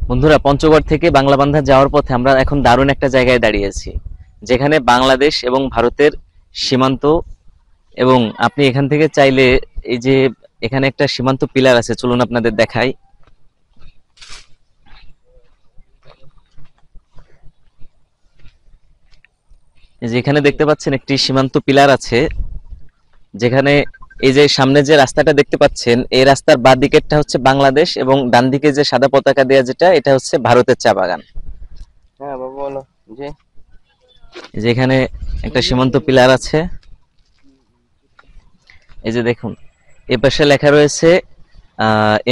বন্ধুরা, পঞ্চগড় থেকে বাংলাবান্ধা যাওয়ার পথে আমরা এখন দারুণ একটা জায়গায় দাঁড়িয়েছি, যেখানে বাংলাদেশ এবং ভারতের সীমান্ত। এবং আপনি এখান থেকে চাইলে, এই যে এখানে একটা সীমান্ত পিলার আছে, চলুন আপনাদের দেখাই। এই যে এখানে দেখতে পাচ্ছেন একটি সীমান্ত পিলার আছে, যেখানে এই যে সামনে যে রাস্তাটা দেখতে পাচ্ছেন, এই রাস্তার বাঁ দিকেরটা হচ্ছে বাংলাদেশ এবং ডান দিকে যে সাদা পতাকা দেওয়া যেটা, এটা হচ্ছে ভারতের চা বাগান। হ্যাঁ বাবা বলো। জি। এই যে এখানে একটা সীমান্ত পিলার আছে, এই যে দেখুন, এ পাশে লেখা রয়েছে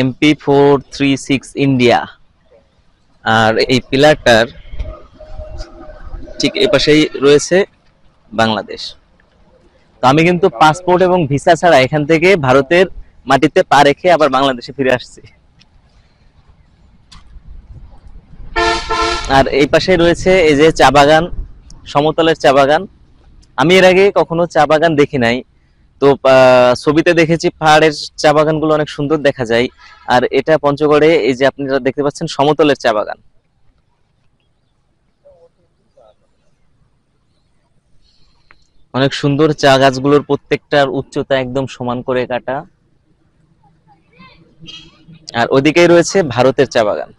MP436 ইন্ডিয়া। আর এই পিলারটার ঠিক এ পাশেই রয়েছে বাংলাদেশ। তো আমি কিন্তু পাসপোর্ট এবং ভিসা ছাড়া এখান থেকে ভারতের মাটিতে পা রেখে আবার বাংলাদেশে ফিরে আসছি। আর এই পাশে রয়েছে এই যে চা বাগান, সমতলের চা বাগান। আমি এর আগে কখনো চা বাগান দেখি নাই। তো ছবিতে দেখেছি পাহাড়ের চা বাগানগুলো অনেক সুন্দর দেখা যায়। আর এটা পঞ্চগড়ে, এই যে আপনারা দেখতে পাচ্ছেন, সমতলের চা বাগান। অনেক সুন্দর চা গাছগুলোর প্রত্যেকটার উচ্চতা একদম সমান করে কাটা। আর ওদিকেই রয়েছে ভারতের চা বাগান।